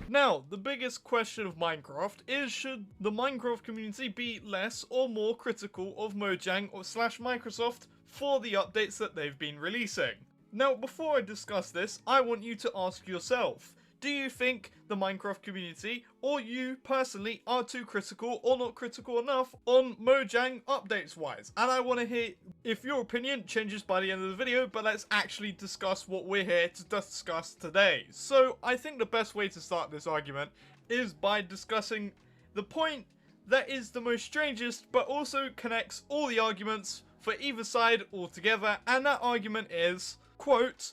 Now, the biggest question of Minecraft is, should the Minecraft community be less or more critical of Mojang or slash Microsoft for the updates that they've been releasing? Now, before I discuss this, I want you to ask yourself, do you think the Minecraft community, or you personally, are too critical or not critical enough on Mojang updates wise? And I want to hear if your opinion changes by the end of the video, but let's actually discuss what we're here to discuss today. So I think the best way to start this argument is by discussing the point that is the most strangest, but also connects all the arguments for either side altogether, and that argument is, quote,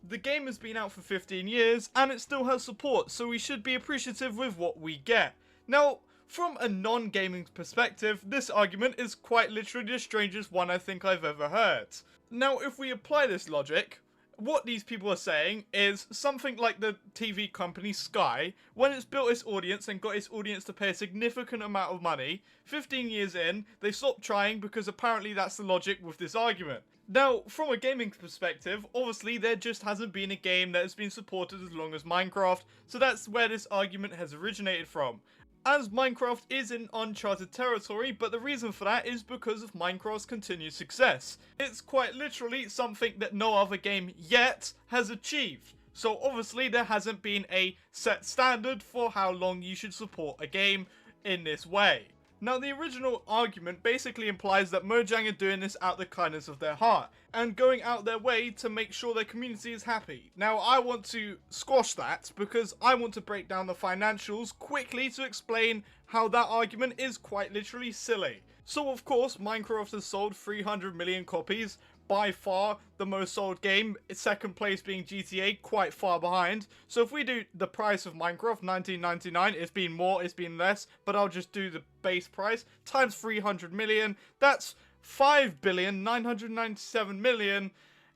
the game has been out for 15 years and it still has support, so we should be appreciative with what we get. Now, from a non-gaming perspective, this argument is quite literally the strangest one I think I've ever heard. Now, if we apply this logic, what these people are saying is something like the TV company Sky, when it's built its audience and got its audience to pay a significant amount of money, 15 years in, they stopped trying because apparently that's the logic with this argument. Now, from a gaming perspective, obviously there just hasn't been a game that has been supported as long as Minecraft, so that's where this argument has originated from. As Minecraft is in uncharted territory, but the reason for that is because of Minecraft's continued success. It's quite literally something that no other game yet has achieved. So obviously there hasn't been a set standard for how long you should support a game in this way. Now, the original argument basically implies that Mojang are doing this out the kindness of their heart and going out their way to make sure their community is happy. Now, I want to squash that because I want to break down the financials quickly to explain how that argument is quite literally silly. So, of course, Minecraft has sold 300 million copies, by far the most sold game, second place being GTA, quite far behind. So if we do the price of Minecraft, $19.99, it's been more, it's been less, but I'll just do the base price, times 300 million, that's 5,997,000,000,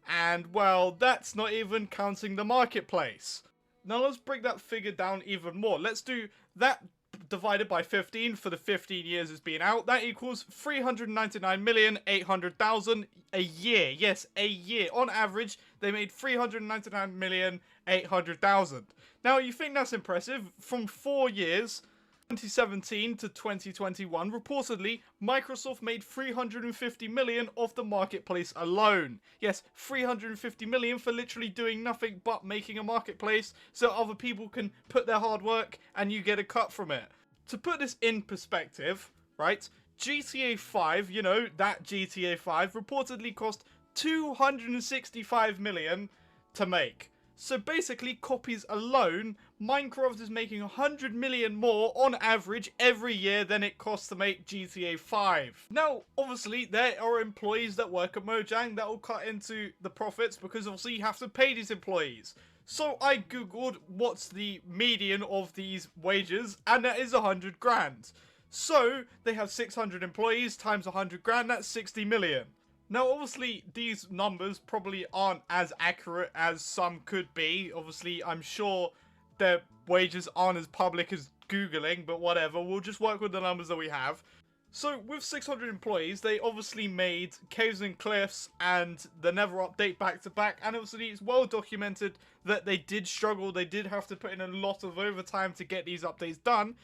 and well, that's not even counting the marketplace. Now let's break that figure down even more. Let's do that divided by 15 for the 15 years it's been out. That equals 399,800,000 a year. Yes, a year. On average, they made 399,800,000. Now, you think that's impressive? From 4 years, 2017 to 2021, reportedly, Microsoft made 350 million off the marketplace alone. Yes, 350 million for literally doing nothing but making a marketplace so other people can put their hard work and you get a cut from it. To put this in perspective, right, GTA 5, you know, that GTA 5 reportedly cost 265 million to make. So basically, copies alone, Minecraft is making 100 million more on average every year than it costs to make GTA 5. Now, obviously, there are employees that work at Mojang that will cut into the profits because obviously you have to pay these employees. So I googled what's the median of these wages, and that is 100 grand. So they have 600 employees times 100 grand, that's 60 million. Now, obviously, these numbers probably aren't as accurate as some could be. Obviously, I'm sure their wages aren't as public as Googling, but whatever. We'll just work with the numbers that we have. So, with 600 employees, they obviously made Caves and Cliffs and the Never Update back to back. And obviously, it's well documented that they did struggle. They did have to put in a lot of overtime to get these updates done.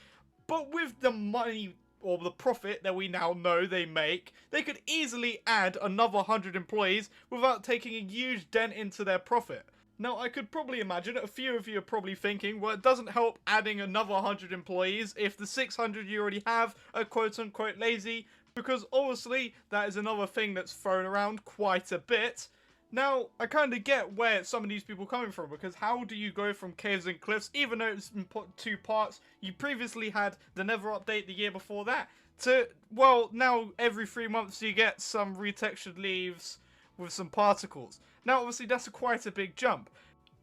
But with the money or the profit that we now know they make, they could easily add another 100 employees without taking a huge dent into their profit. Now, I could probably imagine a few of you are probably thinking, well, it doesn't help adding another 100 employees if the 600 you already have are quote-unquote lazy, because obviously that is another thing that's thrown around quite a bit. Now, I kind of get where some of these people are coming from, because how do you go from Caves and Cliffs, even though it's in two parts, you previously had the Never Update the year before that, to, well, now every 3 months you get some retextured leaves with some particles. Now, obviously, that's quite a big jump.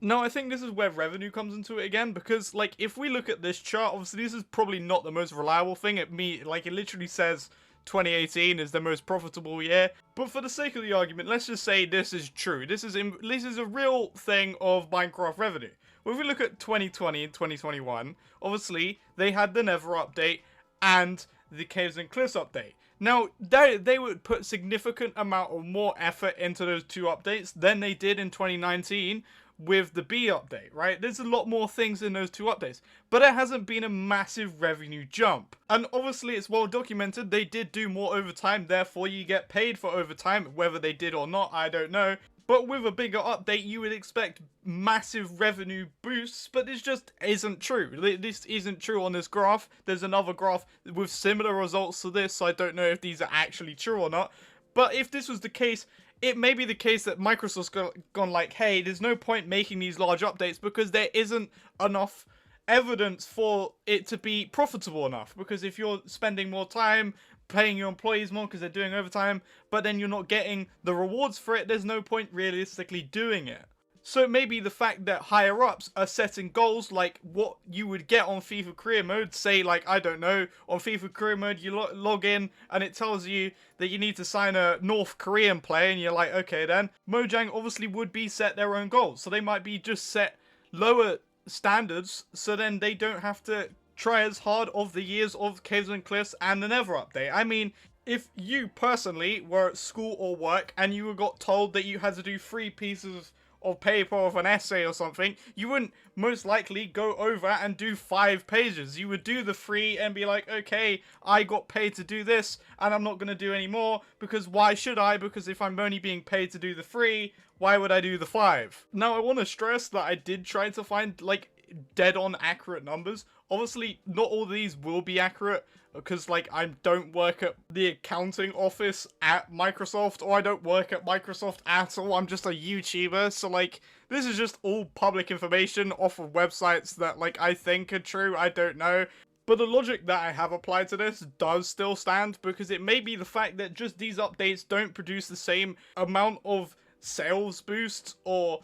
Now, I think this is where revenue comes into it again, because, like, if we look at this chart, obviously this is probably not the most reliable thing. It literally says 2018 is the most profitable year, but for the sake of the argument, let's just say this is true. This is a real thing of Minecraft revenue. Well, if we look at 2020 and 2021, obviously they had the Never Update and the Caves and Cliffs update. Now, they would put significant amount of more effort into those two updates than they did in 2019, with the B update, right? There's a lot more things in those two updates, but it hasn't been a massive revenue jump. And obviously it's well documented, they did do more overtime, therefore you get paid for overtime. Whether they did or not, I don't know. But with a bigger update, you would expect massive revenue boosts, but this just isn't true. This isn't true on this graph. There's another graph with similar results to this, so I don't know if these are actually true or not. But if this was the case, it may be the case that Microsoft's gone like, hey, there's no point making these large updates because there isn't enough evidence for it to be profitable enough. Because if you're spending more time, paying your employees more because they're doing overtime, but then you're not getting the rewards for it, there's no point realistically doing it. So maybe the fact that higher ups are setting goals like what you would get on FIFA career mode, say like, I don't know, on FIFA career mode you log in and it tells you that you need to sign a North Korean player, and you're like, okay then. Mojang obviously would be set their own goals, so they might be just set lower standards, so then they don't have to try as hard of the years of Caves and Cliffs and the Nether update. I mean, if you personally were at school or work and you got told that you had to do 3 pieces of paper of an essay or something, you wouldn't most likely go over and do 5 pages. You would do the 3 and be like, okay, I got paid to do this and I'm not going to do any more, because why should I? Because if I'm only being paid to do the 3, why would I do the 5? Now I want to stress that I did try to find like dead on accurate numbers. Obviously not all of these will be accurate, because like I don't work at the accounting office at Microsoft, or I don't work at Microsoft at all. I'm just a YouTuber, so like this is just all public information off of websites that like I think are true. I don't know. But the logic that I have applied to this does still stand, because it may be the fact that just these updates don't produce the same amount of sales boosts or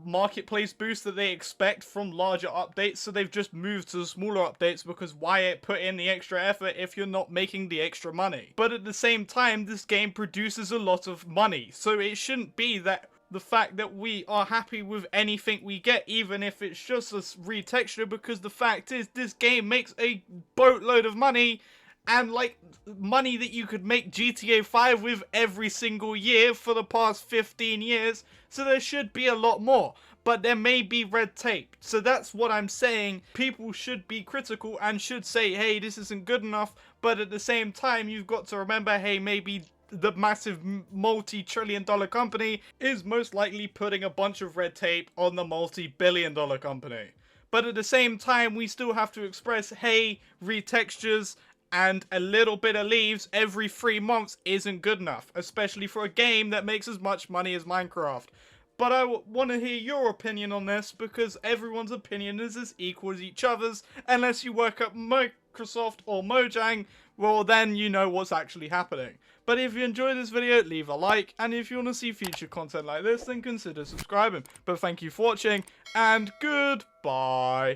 marketplace boost that they expect from larger updates, so they've just moved to the smaller updates, because why put in the extra effort if you're not making the extra money? But at the same time, this game produces a lot of money, so it shouldn't be that the fact that we are happy with anything we get, even if it's just a retexture, because the fact is this game makes a boatload of money, and like money that you could make GTA 5 with every single year for the past 15 years, so there should be a lot more. But there may be red tape, so that's what I'm saying. People should be critical and should say, hey, this isn't good enough, but at the same time you've got to remember, hey, maybe the massive multi-trillion-dollar company is most likely putting a bunch of red tape on the multi-billion-dollar company. But at the same time, we still have to express, hey, retextures and a little bit of leaves every 3 months isn't good enough, especially for a game that makes as much money as Minecraft. But I want to hear your opinion on this, because everyone's opinion is as equal as each other's, unless you work at Microsoft or Mojang, well then you know what's actually happening. But if you enjoyed this video, leave a like, and if you want to see future content like this, then consider subscribing. But thank you for watching, and goodbye.